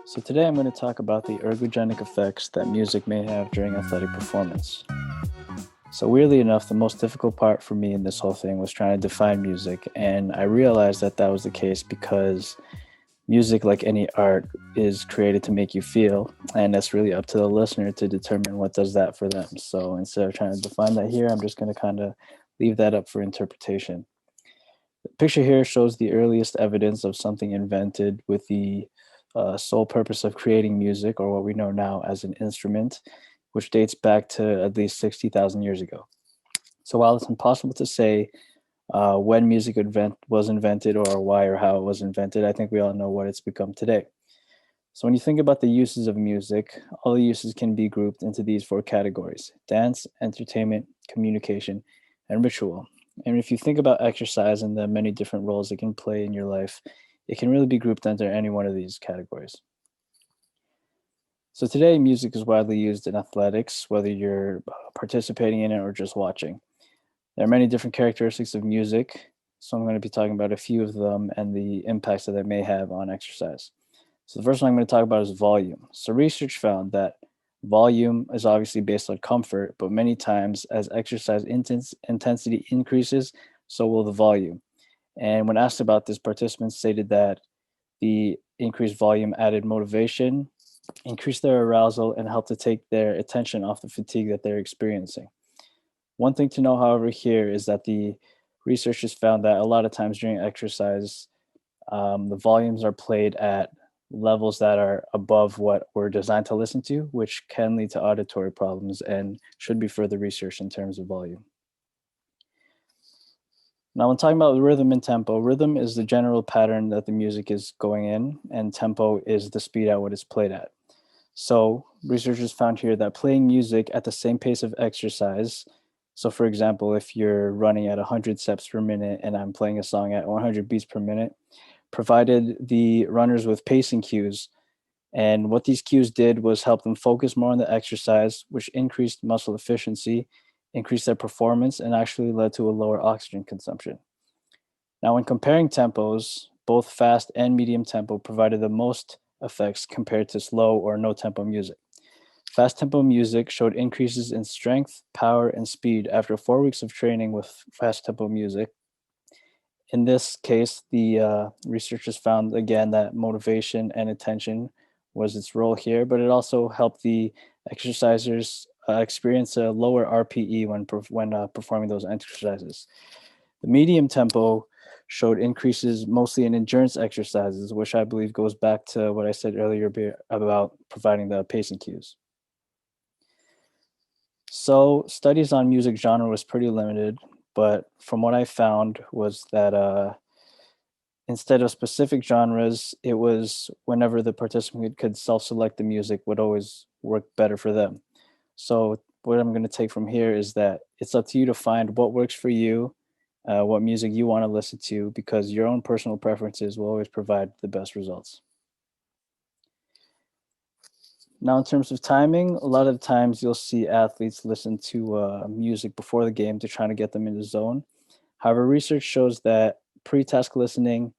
So today I'm going to talk about the ergogenic effects that music may have during athletic performance. So weirdly enough, the most difficult part for me in this whole thing was trying to define music, and I realized that that was the case because music, like any art, is created to make you feel, and that's really up to the listener to determine what does that for them. So instead of trying to define that here, I'm just going to kind of leave that up for interpretation. The picture here shows the earliest evidence of something invented with the sole purpose of creating music, or what we know now as an instrument, which dates back to at least 60,000 years ago. So while it's impossible to say when was invented or why or how it was invented, I think we all know what it's become today. So when you think about the uses of music, all the uses can be grouped into these four categories: dance, entertainment, communication, and ritual. And if you think about exercise and the many different roles it can play in your life, it can really be grouped under any one of these categories. So today, music is widely used in athletics, whether you're participating in it or just watching. There are many different characteristics of music, so I'm going to be talking about a few of them and the impacts that they may have on exercise. So the first one I'm going to talk about is volume. So research found that volume is obviously based on comfort, but many times as exercise intensity increases, so will the volume. And when asked about this, participants stated that the increased volume added motivation, increased their arousal, and helped to take their attention off the fatigue that they're experiencing. One thing to know, however, here is that the researchers found that a lot of times during exercise, the volumes are played at levels that are above what we're designed to listen to, which can lead to auditory problems and should be further researched in terms of volume. Now, when talking about rhythm and tempo, rhythm is the general pattern that the music is going in, and tempo is the speed at what it's played at. So, researchers found here that playing music at the same pace of exercise, so for example, if you're running at 100 steps per minute and I'm playing a song at 100 beats per minute, provided the runners with pacing cues. And what these cues did was help them focus more on the exercise, which increased muscle efficiency, increased their performance, and actually led to a lower oxygen consumption. Now, when comparing tempos, both fast and medium tempo provided the most effects compared to slow or no tempo music. Fast tempo music showed increases in strength, power, and speed after 4 weeks of training with fast tempo music. In this case, the researchers found again that motivation and attention was its role here, but it also helped the exercisers experience a lower RPE when performing those exercises. The medium tempo showed increases mostly in endurance exercises, which I believe goes back to what I said earlier about providing the pacing cues. So studies on music genre was pretty limited, but from what I found was that instead of specific genres, it was whenever the participant could self-select the music would always work better for them. So what I'm going to take from here is that it's up to you to find what works for you, what music you want to listen to, because your own personal preferences will always provide the best results. Now, in terms of timing, a lot of times you'll see athletes listen to music before the game to try to get them in the zone. However, research shows that pre-task listening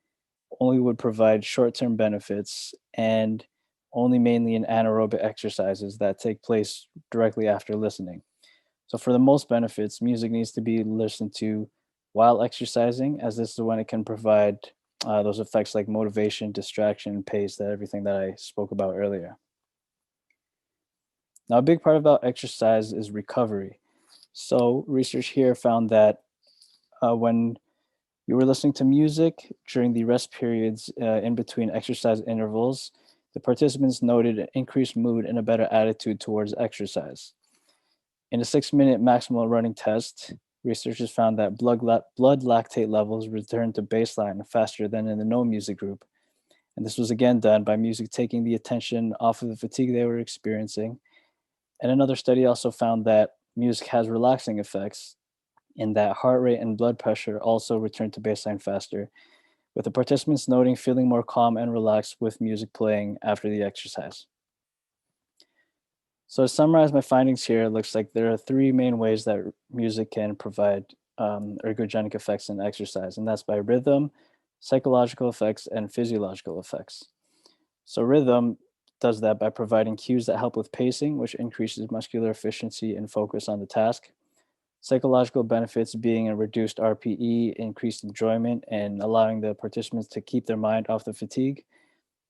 only would provide short-term benefits and only mainly in anaerobic exercises that take place directly after listening. So for the most benefits, music needs to be listened to while exercising, as this is when it can provide those effects like motivation, distraction, pace, that everything that I spoke about earlier. Now, a big part about exercise is recovery. So research here found that when you were listening to music during the rest periods in between exercise intervals, the participants noted an increased mood and a better attitude towards exercise. In a 6 minute maximal running test, researchers found that blood lactate levels returned to baseline faster than in the no music group. And this was again done by music taking the attention off of the fatigue they were experiencing. And another study also found that music has relaxing effects in that heart rate and blood pressure also returned to baseline faster, with the participants noting feeling more calm and relaxed with music playing after the exercise. So to summarize my findings here, it looks like there are three main ways that music can provide ergogenic effects in exercise, and that's by rhythm, psychological effects, and physiological effects. So rhythm, does that by providing cues that help with pacing, which increases muscular efficiency and focus on the task. Psychological benefits being a reduced RPE, increased enjoyment, and allowing the participants to keep their mind off the fatigue.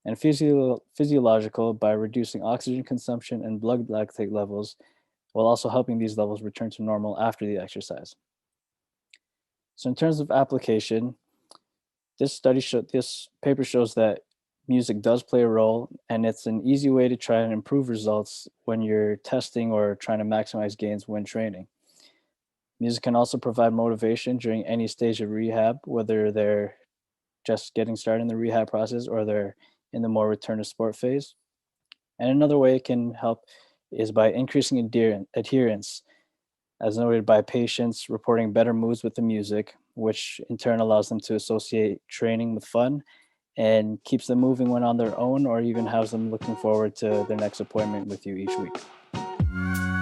And physiological by reducing oxygen consumption and blood lactate levels, while also helping these levels return to normal after the exercise. So, in terms of application, this paper shows that music does play a role, and it's an easy way to try and improve results when you're testing or trying to maximize gains when training. Music can also provide motivation during any stage of rehab, whether they're just getting started in the rehab process or they're in the more return to sport phase. And another way it can help is by increasing adherence, as noted by patients reporting better moods with the music, which in turn allows them to associate training with fun and keeps them moving when on their own, or even has them looking forward to their next appointment with you each week.